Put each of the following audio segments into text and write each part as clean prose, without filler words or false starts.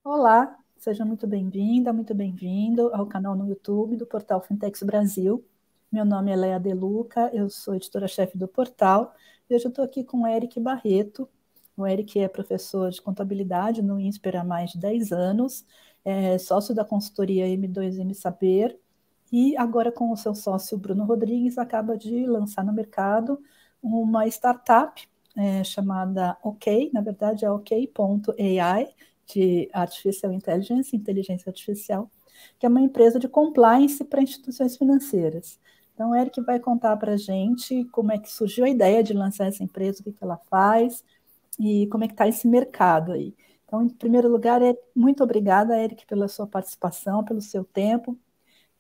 Olá, seja muito bem-vinda, muito bem-vindo ao canal no YouTube do Portal Fintechs Brasil. Meu nome é Leia De Luca, eu sou editora-chefe do portal e hoje eu estou aqui com o Eric Barreto. O Eric é professor de contabilidade no INSPER há mais de 10 anos, é sócio da consultoria M2M Saber e agora com o seu sócio Bruno Rodrigues acaba de lançar no mercado uma startup chamada OK, na verdade é OK.ai, de Artificial Intelligence, inteligência artificial, que é uma empresa de compliance para instituições financeiras. Então, o Eric vai contar para a gente como é que surgiu a ideia de lançar essa empresa, o que ela faz e como é que está esse mercado aí. Então, em primeiro lugar, muito obrigada, Eric, pela sua participação, pelo seu tempo.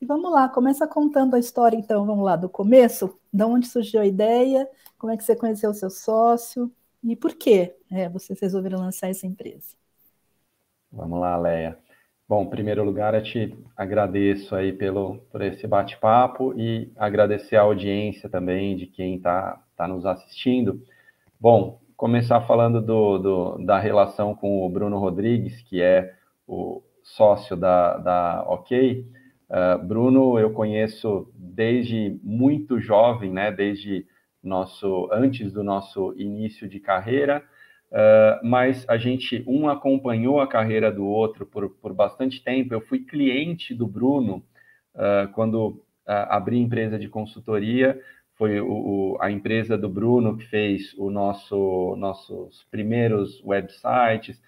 E vamos lá, começa contando a história, então, vamos lá, do começo, de onde surgiu a ideia, como é que você conheceu o seu sócio e por que vocês resolveram lançar essa empresa. Vamos lá, Leia. Bom, em primeiro lugar, eu te agradeço aí por esse bate-papo e agradecer a audiência também de quem está nos assistindo. Bom, começar falando da relação com o Bruno Rodrigues, que é o sócio da OK. Bruno, eu conheço desde muito jovem, né? Desde antes do nosso início de carreira. Mas a gente, acompanhou a carreira do outro por bastante tempo. Eu fui cliente do Bruno quando abri empresa de consultoria. Foi a empresa do Bruno que fez nossos primeiros websites,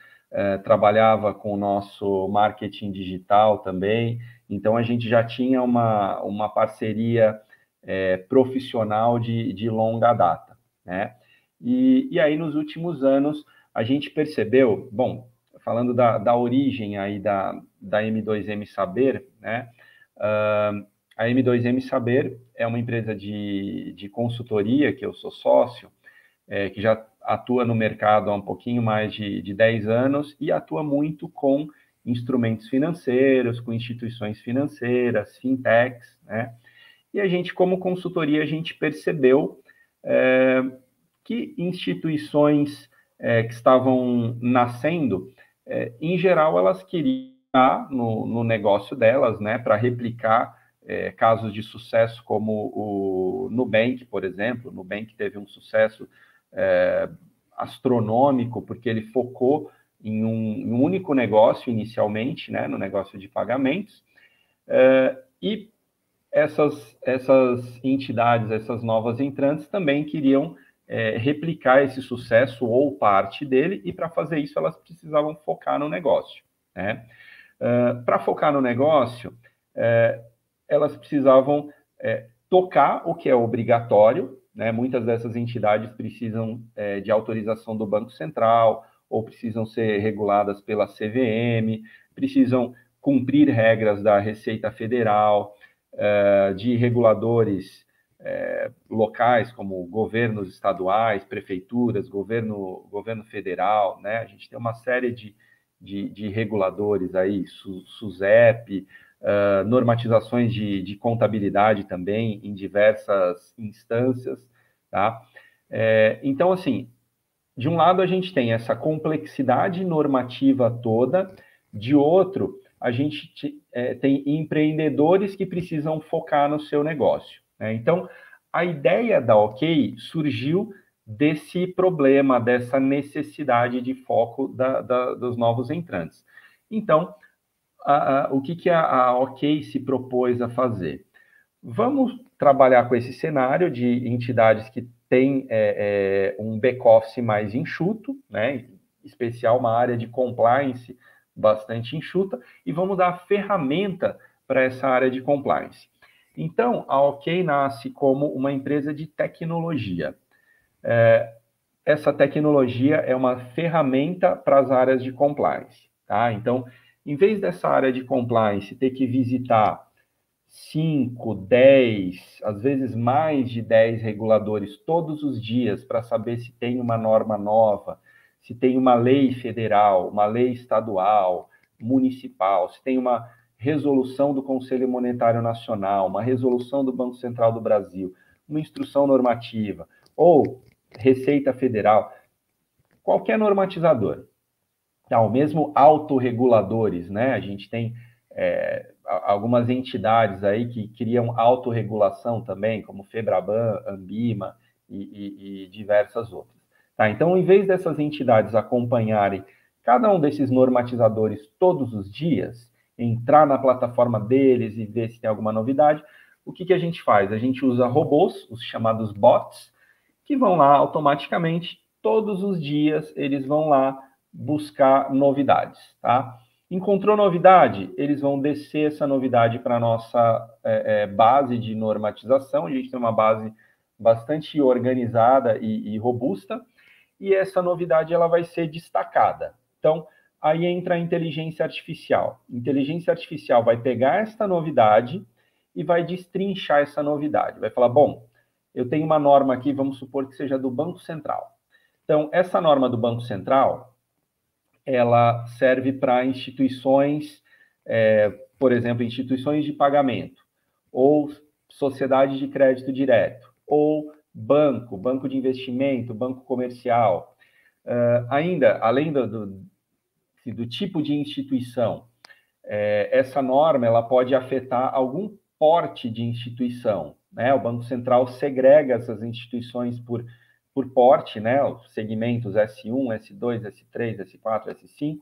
trabalhava com o nosso marketing digital também. Então, a gente já tinha uma parceria profissional de longa data, né? E aí, nos últimos anos, a gente percebeu, bom, falando da origem aí da M2M Saber, né? A M2M Saber é uma empresa de consultoria, que eu sou sócio, que já atua no mercado há um pouquinho mais de 10 anos e atua muito com instrumentos financeiros, com instituições financeiras, fintechs, né? E a gente, como consultoria, a gente percebeu que instituições que estavam nascendo, em geral, elas queriam estar no negócio delas, né, para replicar casos de sucesso como o Nubank, por exemplo. O Nubank teve um sucesso astronômico, porque ele focou em um único negócio inicialmente, né, no negócio de pagamentos, e essas entidades, essas novas entrantes também queriam replicar esse sucesso ou parte dele, e para fazer isso elas precisavam focar no negócio, né? Para focar no negócio, elas precisavam tocar o que é obrigatório, né? Muitas dessas entidades precisam de autorização do Banco Central, ou precisam ser reguladas pela CVM, precisam cumprir regras da Receita Federal, de reguladores locais, como governos estaduais, prefeituras, governo federal, né? A gente tem uma série de reguladores aí, SUSEP, normatizações de contabilidade também em diversas instâncias, tá? Então, assim, de um lado a gente tem essa complexidade normativa toda, de outro a gente tem empreendedores que precisam focar no seu negócio, né? Então, a ideia da OK surgiu desse problema, dessa necessidade de foco dos novos entrantes. Então, o que a OK se propôs a fazer? Vamos trabalhar com esse cenário de entidades que têm um back-office mais enxuto, né? Em especial uma área de compliance bastante enxuta, e vamos dar a ferramenta para essa área de compliance. Então, a OK nasce como uma empresa de tecnologia. Essa tecnologia é uma ferramenta para as áreas de compliance, tá? Então, em vez dessa área de compliance ter que visitar 5, 10, às vezes mais de 10 reguladores todos os dias para saber se tem uma norma nova, se tem uma lei federal, uma lei estadual, municipal, se tem uma resolução do Conselho Monetário Nacional, uma resolução do Banco Central do Brasil, uma instrução normativa, ou Receita Federal. qualquer normatizador. Tá, o mesmo autorreguladores, né? A gente tem algumas entidades aí que criam autorregulação também, como Febraban, Ambima e diversas outras. Tá, então, em vez dessas entidades acompanharem cada um desses normatizadores todos os dias, entrar na plataforma deles e ver se tem alguma novidade, o que a gente faz? A gente usa robôs, os chamados bots, que vão lá automaticamente, todos os dias, eles vão lá buscar novidades, tá? Encontrou novidade, eles vão descer essa novidade para a nossa base de normatização. A gente tem uma base bastante organizada e robusta, e essa novidade ela vai ser destacada. Então, aí entra a inteligência artificial. A inteligência artificial vai pegar esta novidade e vai destrinchar essa novidade. Vai falar, bom, eu tenho uma norma aqui, vamos supor que seja do Banco Central. Então, essa norma do Banco Central, ela serve para instituições, por exemplo, instituições de pagamento, ou sociedade de crédito direto, ou banco de investimento, banco comercial. Ainda, além do tipo de instituição, essa norma ela pode afetar algum porte de instituição, né? O Banco Central segrega essas instituições por porte, né? Os segmentos S1, S2, S3, S4, S5.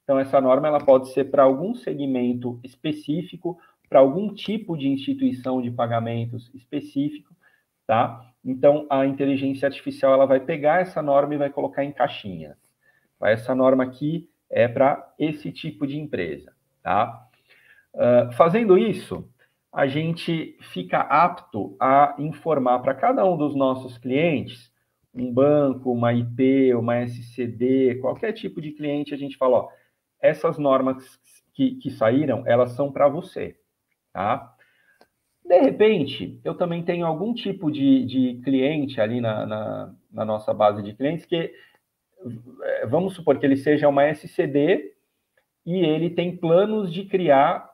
Então, essa norma ela pode ser para algum segmento específico, para algum tipo de instituição de pagamentos específico, tá? Então, a inteligência artificial ela vai pegar essa norma e vai colocar em caixinhas. Essa norma aqui é para esse tipo de empresa, tá? Fazendo isso, a gente fica apto a informar para cada um dos nossos clientes, um banco, uma IP, uma SCD, qualquer tipo de cliente, a gente fala, ó, essas normas que saíram, elas são para você, tá? De repente, eu também tenho algum tipo de cliente ali na nossa base de clientes que, vamos supor que ele seja uma SCD e ele tem planos de criar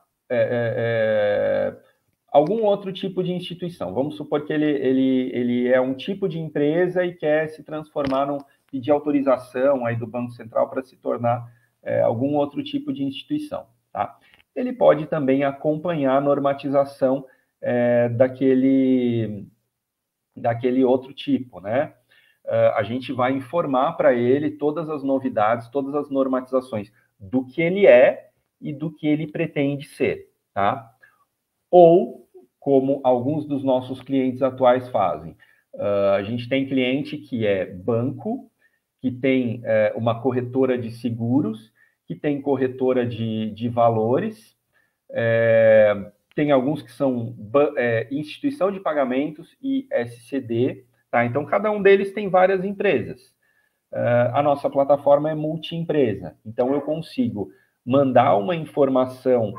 algum outro tipo de instituição. Vamos supor que ele é um tipo de empresa e quer se transformar pedir autorização aí do Banco Central para se tornar algum outro tipo de instituição, tá? Ele pode também acompanhar a normatização daquele outro tipo, né? A gente vai informar para ele todas as novidades, todas as normatizações do que ele é e do que ele pretende ser, tá? Ou, como alguns dos nossos clientes atuais fazem, a gente tem cliente que é banco, que tem uma corretora de seguros, que tem corretora de valores, tem alguns que são instituição de pagamentos e SCD, tá? Então, cada um deles tem várias empresas. A nossa plataforma é multi-empresa, então eu consigo mandar uma informação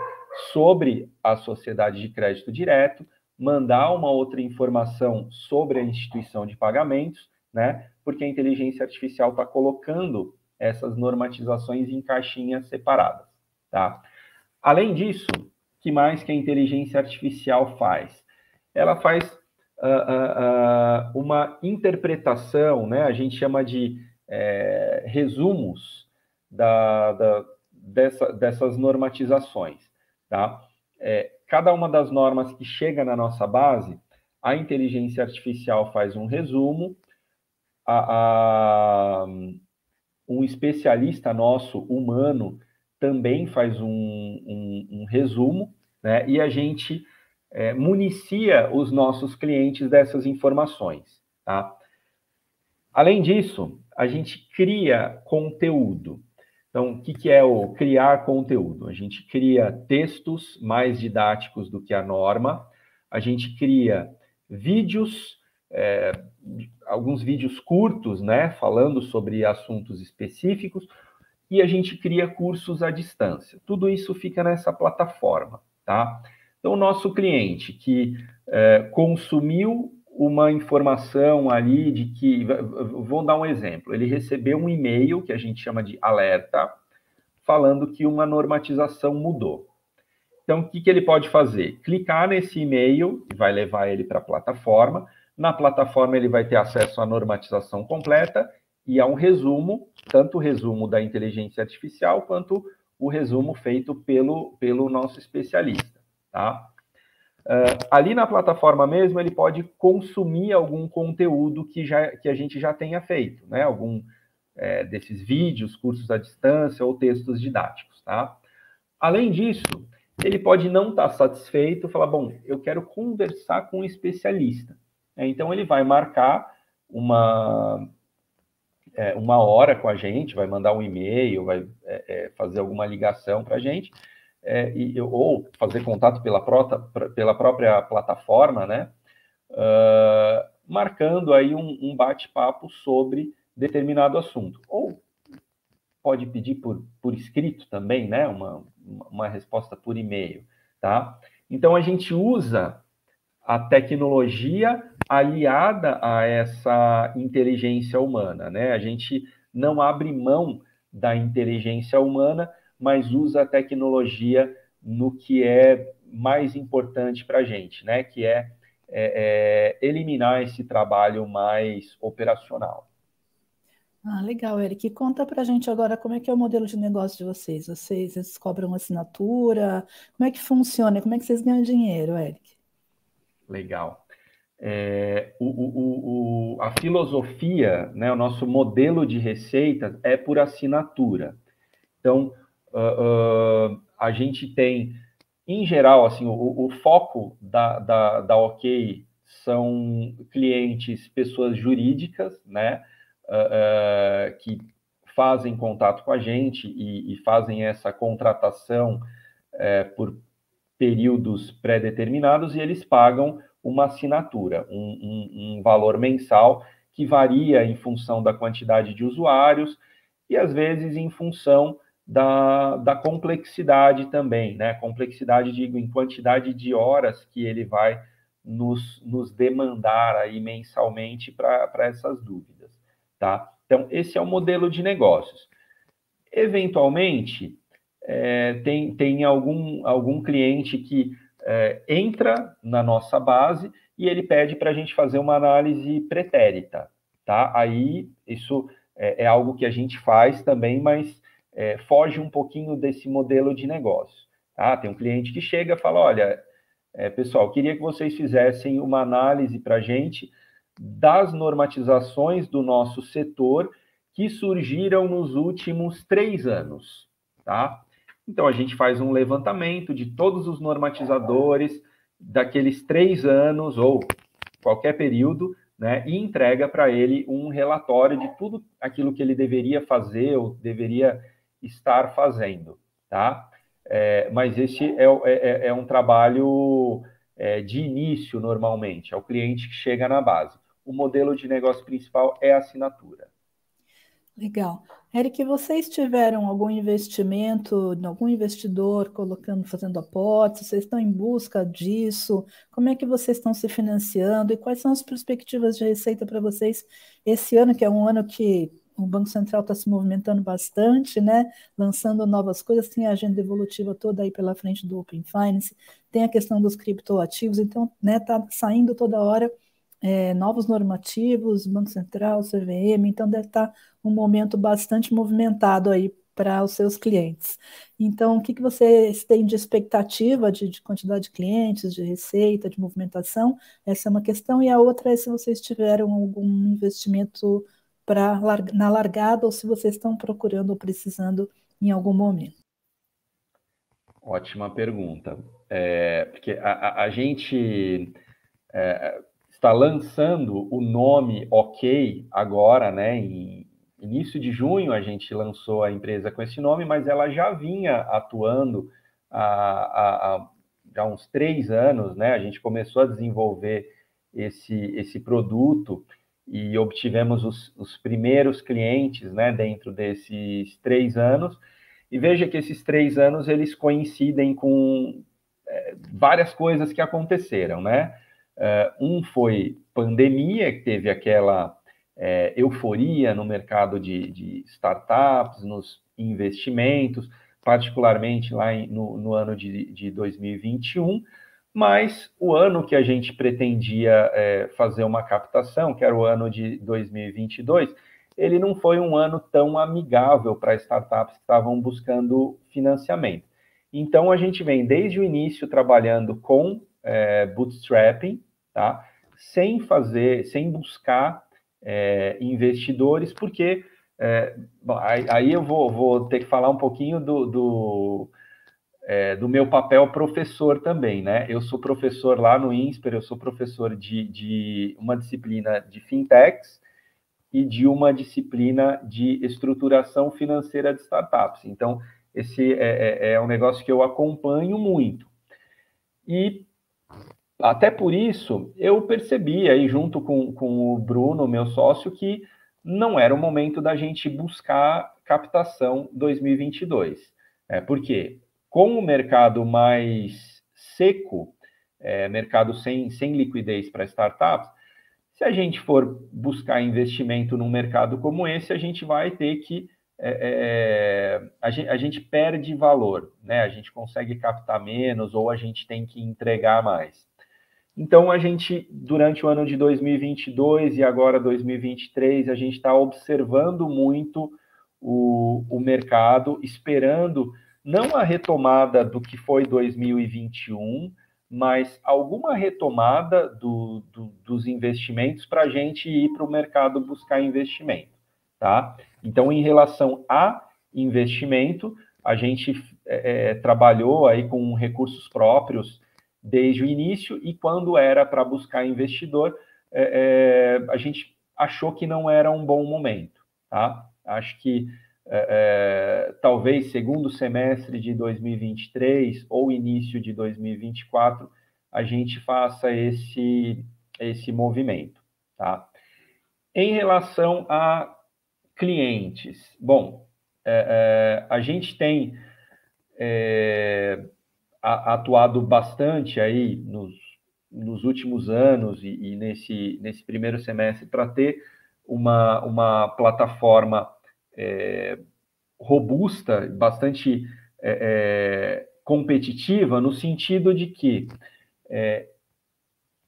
sobre a sociedade de crédito direto, mandar uma outra informação sobre a instituição de pagamentos, né? Porque a inteligência artificial está colocando essas normatizações em caixinhas separadas, tá? Além disso, o que mais que a inteligência artificial faz? Ela faz uma interpretação, né? A gente chama de resumos dessas normatizações, tá? Cada uma das normas que chega na nossa base, a inteligência artificial faz um resumo, um especialista nosso, humano, também faz um resumo, né? E a gente municia os nossos clientes dessas informações, tá? Além disso, a gente cria conteúdo. Então, o que é o criar conteúdo? A gente cria textos mais didáticos do que a norma, a gente cria vídeos, alguns vídeos curtos, né, falando sobre assuntos específicos, e a gente cria cursos à distância. Tudo isso fica nessa plataforma, tá? Então, o nosso cliente que consumiu uma informação ali de que, vou dar um exemplo, ele recebeu um e-mail que a gente chama de alerta, falando que uma normatização mudou. Então, o que ele pode fazer? Clicar nesse e-mail, vai levar ele para a plataforma, na plataforma ele vai ter acesso à normatização completa e há um resumo, tanto o resumo da inteligência artificial, quanto o resumo feito pelo nosso especialista, tá? Ali na plataforma mesmo, ele pode consumir algum conteúdo que a gente já tenha feito, né? Algum desses vídeos, cursos à distância ou textos didáticos, tá? Além disso, ele pode não estar satisfeito, falar, bom, eu quero conversar com um especialista. Então, ele vai marcar uma hora com a gente, vai mandar um e-mail, vai fazer alguma ligação para a gente, ou fazer contato pela própria plataforma, né? Marcando aí um bate-papo sobre determinado assunto. Ou pode pedir por escrito também, né? Uma resposta por e-mail, tá? Então, a gente usa a tecnologia aliada a essa inteligência humana, né? A gente não abre mão da inteligência humana, mas usa a tecnologia no que é mais importante para a gente, né? Que é eliminar esse trabalho mais operacional. Ah, legal, Eric. Conta pra gente agora como é que é o modelo de negócio de vocês. Vocês cobram assinatura? Como é que funciona? Como é que vocês ganham dinheiro, Eric? Legal. A filosofia, né, o nosso modelo de receita é por assinatura. Então, a gente tem, em geral, assim, o foco da OK são clientes, pessoas jurídicas, né, que fazem contato com a gente e fazem essa contratação por períodos pré-determinados e eles pagam uma assinatura, um valor mensal que varia em função da quantidade de usuários e, às vezes, em função da complexidade também, né? Complexidade, digo, em quantidade de horas que ele vai nos demandar aí mensalmente para essas dúvidas, tá? Então, esse é o modelo de negócios. Eventualmente, tem algum cliente que entra na nossa base e ele pede para a gente fazer uma análise pretérita, tá? Aí, isso é algo que a gente faz também, mas foge um pouquinho desse modelo de negócio, tá? Tem um cliente que chega e fala, olha, pessoal, queria que vocês fizessem uma análise para a gente das normatizações do nosso setor que surgiram nos últimos 3 anos, tá? Então, a gente faz um levantamento de todos os normatizadores daqueles 3 anos ou qualquer período, né, e entrega para ele um relatório de tudo aquilo que ele deveria fazer ou deveria estar fazendo, tá? Mas esse é um trabalho de início, normalmente, é o cliente que chega na base. O modelo de negócio principal é a assinatura. Legal. Eric, vocês tiveram algum investimento, algum investidor fazendo aportes? Vocês estão em busca disso? Como é que vocês estão se financiando? E quais são as perspectivas de receita para vocês esse ano, que é um ano que o Banco Central está se movimentando bastante, né? Lançando novas coisas, tem a agenda evolutiva toda aí pela frente do Open Finance, tem a questão dos criptoativos, então, né, está saindo toda hora novos normativos, Banco Central, CVM, então deve estar um momento bastante movimentado aí para os seus clientes. Então, o que vocês têm de expectativa de quantidade de clientes, de receita, de movimentação? Essa é uma questão. E a outra é se vocês tiveram algum investimento na largada ou se vocês estão procurando ou precisando em algum momento. Ótima pergunta. Porque a gente está lançando o nome OK agora, né? Em início de junho a gente lançou a empresa com esse nome, mas ela já vinha atuando há uns 3 anos, né? A gente começou a desenvolver esse produto e obtivemos os primeiros clientes, né? Dentro desses 3 anos. E veja que esses 3 anos eles coincidem com várias coisas que aconteceram, né? Um foi pandemia, que teve aquela euforia no mercado de startups, nos investimentos, particularmente lá no ano de 2021, mas o ano que a gente pretendia fazer uma captação, que era o ano de 2022, ele não foi um ano tão amigável para startups que estavam buscando financiamento. Então, a gente vem desde o início trabalhando com bootstrapping, tá? Sem buscar investidores, porque bom, aí eu vou ter que falar um pouquinho do meu papel professor também, né? Eu sou professor lá no INSPER, eu sou professor de uma disciplina de fintechs e de uma disciplina de estruturação financeira de startups. Então, esse é um negócio que eu acompanho muito. E até por isso, eu percebi aí, junto com o Bruno, meu sócio, que não era o momento da gente buscar captação 2022. Por quê? Com o mercado mais seco, mercado sem liquidez para startups, se a gente for buscar investimento num mercado como esse, a gente vai ter que a gente perde valor, né? A gente consegue captar menos ou a gente tem que entregar mais. Então, a gente, durante o ano de 2022 e agora 2023, a gente está observando muito o mercado, esperando não a retomada do que foi 2021, mas alguma retomada dos investimentos para a gente ir para o mercado buscar investimento, tá? Então, em relação a investimento, a gente trabalhou aí com recursos próprios desde o início, e quando era para buscar investidor, a gente achou que não era um bom momento, tá? Acho que talvez segundo semestre de 2023 ou início de 2024, a gente faça esse movimento, tá? Em relação a clientes, bom, a gente tem atuado bastante aí nos últimos anos e nesse primeiro semestre para ter uma plataforma robusta, bastante competitiva, no sentido de que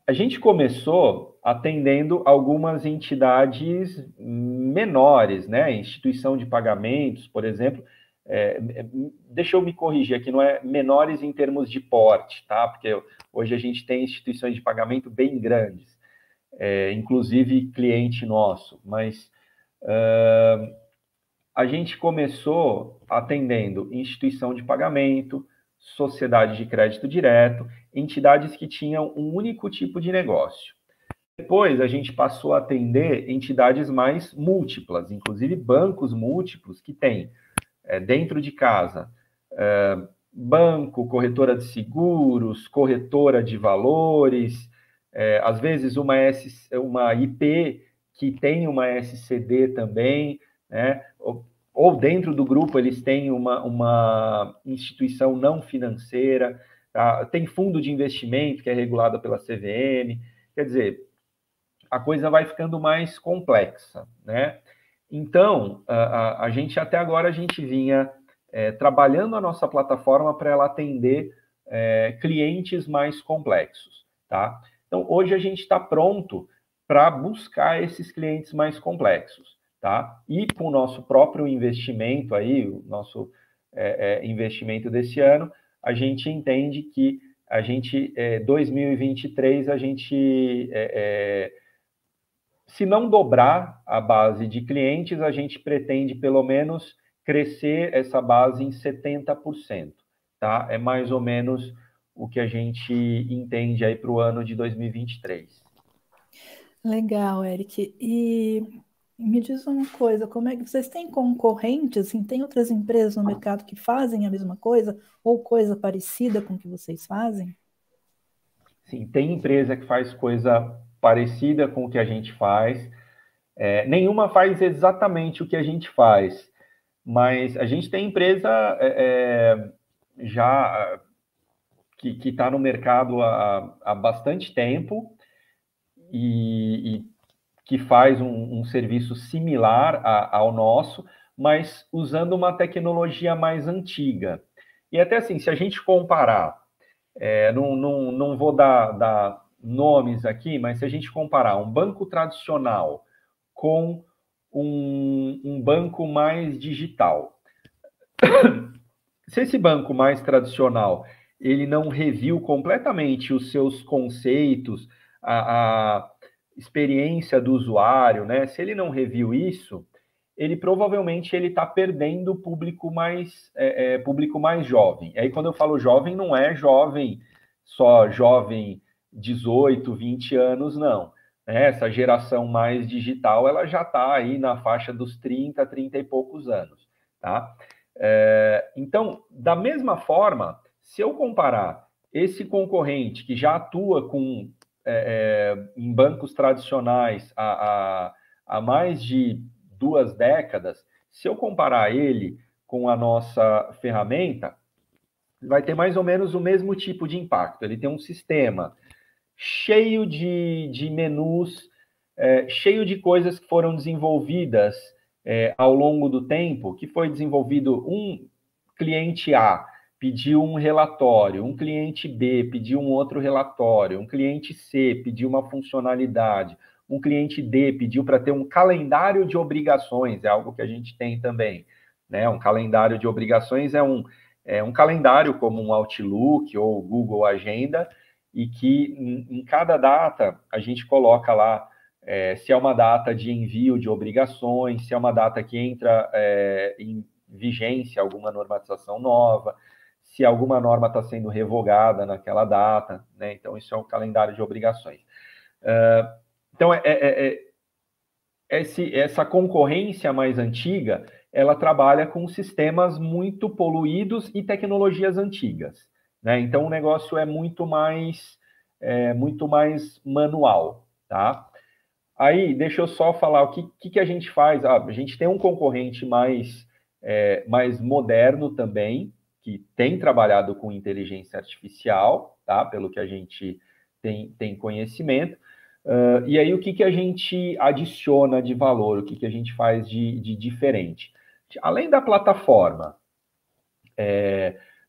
a gente começou atendendo algumas entidades menores, né? Instituição de pagamentos, por exemplo. Deixa eu me corrigir aqui, não é menores em termos de porte, tá? Porque hoje a gente tem instituições de pagamento bem grandes, inclusive cliente nosso, mas a gente começou atendendo instituição de pagamento, sociedade de crédito direto, entidades que tinham um único tipo de negócio. Depois, a gente passou a atender entidades mais múltiplas, inclusive bancos múltiplos que têm dentro de casa banco, corretora de seguros, corretora de valores, às vezes uma IP que tem uma SCD também, né? Ou dentro do grupo eles têm uma instituição não financeira, tá? Tem fundo de investimento que é regulado pela CVM, quer dizer, a coisa vai ficando mais complexa, né? Então, a gente até agora a gente vinha trabalhando a nossa plataforma para ela atender clientes mais complexos, tá? Então, hoje a gente está pronto para buscar esses clientes mais complexos, tá? E com o nosso próprio investimento aí, o nosso investimento desse ano, a gente entende que a gente, 2023, a gente se não dobrar a base de clientes, a gente pretende pelo menos crescer essa base em 70%, tá? É mais ou menos o que a gente entende aí para o ano de 2023. Legal, Eric. E me diz uma coisa, como é que vocês têm concorrentes, assim, tem outras empresas no mercado que fazem a mesma coisa ou coisa parecida com o que vocês fazem? Sim, tem empresa que faz coisa parecida com o que a gente faz. Nenhuma faz exatamente o que a gente faz, mas a gente tem empresa já que está no mercado há bastante tempo e que faz um serviço similar ao nosso, mas usando uma tecnologia mais antiga. E até assim, se a gente comparar, não vou dar nomes aqui, mas se a gente comparar um banco tradicional com um banco mais digital. Se esse banco mais tradicional ele não reviu completamente os seus conceitos, a experiência do usuário, né? Se ele não reviu isso, ele provavelmente ele está perdendo o público público mais jovem. Aí quando eu falo jovem, não é jovem só jovem 18, 20 anos, não. Essa geração mais digital, ela já está aí na faixa dos 30, 30 e poucos anos, tá? Então, da mesma forma, se eu comparar esse concorrente que já atua em bancos tradicionais há mais de 2 décadas, se eu comparar ele com a nossa ferramenta, vai ter mais ou menos o mesmo tipo de impacto. Ele tem um sistema cheio de menus, cheio de coisas que foram desenvolvidas ao longo do tempo, que foi desenvolvido um cliente A pediu um relatório, um cliente B pediu um outro relatório, um cliente C pediu uma funcionalidade, um cliente D pediu para ter um calendário de obrigações, é algo que a gente tem também, né? Um calendário de obrigações é um calendário como um Outlook ou Google Agenda, e que em cada data a gente coloca lá se é uma data de envio de obrigações, se é uma data que entra em vigência alguma normatização nova, se alguma norma está sendo revogada naquela data, né? Então, isso é um calendário de obrigações. Então, essa concorrência mais antiga, ela trabalha com sistemas muito poluídos e tecnologias antigas, né? Então, o negócio é muito mais manual, tá? Aí, deixa eu só falar o que a gente faz. A gente tem um concorrente mais moderno também, que tem trabalhado com inteligência artificial, tá? Pelo que a gente tem conhecimento. E aí, o que a gente adiciona de valor? O que a gente faz de diferente? Além da plataforma,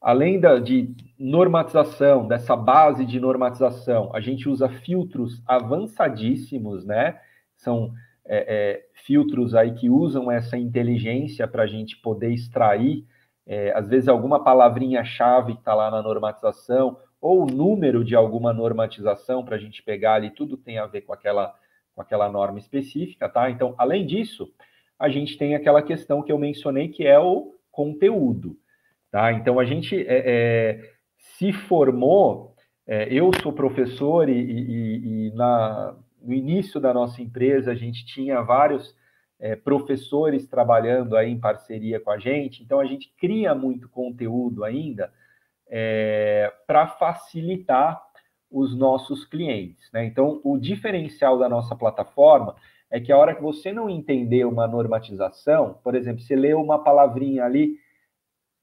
além de normatização, dessa base de normatização, a gente usa filtros avançadíssimos, né? São filtros aí que usam essa inteligência para a gente poder extrair, às vezes, alguma palavrinha-chave que está lá na normatização, ou o número de alguma normatização para a gente pegar ali, tudo tem a ver com aquela norma específica, tá? Então, além disso, a gente tem aquela questão que eu mencionei, que é o conteúdo. Tá? Então, a gente se formou, eu sou professor e no início da nossa empresa a gente tinha vários professores trabalhando aí em parceria com a gente, então a gente cria muito conteúdo ainda para facilitar os nossos clientes, né? Então, o diferencial da nossa plataforma é que a hora que você não entender uma normatização, por exemplo, você leu uma palavrinha ali,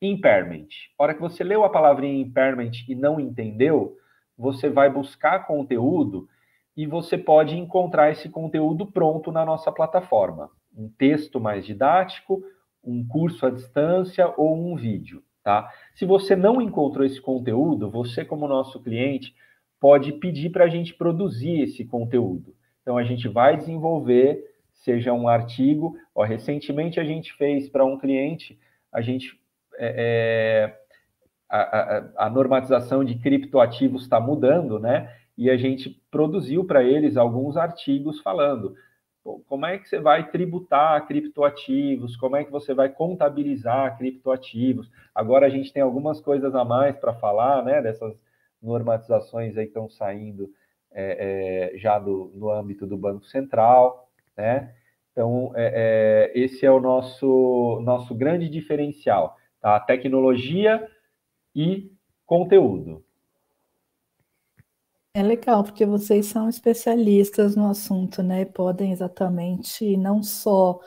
impairment. A hora que você leu a palavrinha impairment e não entendeu, você vai buscar conteúdo e você pode encontrar esse conteúdo pronto na nossa plataforma. Um texto mais didático, um curso à distância ou um vídeo, tá? Se você não encontrou esse conteúdo, você, como nosso cliente, pode pedir para a gente produzir esse conteúdo. Então, a gente vai desenvolver, seja um artigo. Recentemente, a gente fez para um cliente, a gente a normatização de criptoativos está mudando, né? E a gente produziu para eles alguns artigos falando como é que você vai tributar criptoativos, como é que você vai contabilizar criptoativos. Agora a gente tem algumas coisas a mais para falar, né? Dessas normatizações aí que estão saindo já no âmbito do Banco Central, né? Então, esse é o nosso grande diferencial. Tá? Tecnologia e conteúdo. É legal, porque vocês são especialistas no assunto, né? Podem exatamente não só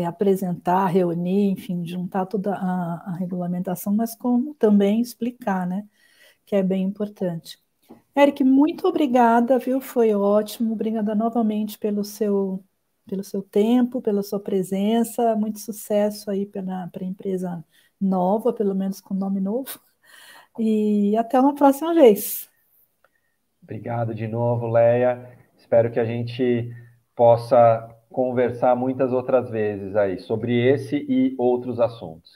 apresentar, reunir, enfim, juntar toda a regulamentação, mas como também explicar, né? Que é bem importante. Eric, muito obrigada, viu? Foi ótimo. Obrigada novamente pelo seu tempo, pela sua presença. Muito sucesso aí para a empresa nova, pelo menos com nome novo. E até uma próxima vez. Obrigado de novo, Leia. Espero que a gente possa conversar muitas outras vezes aí sobre esse e outros assuntos.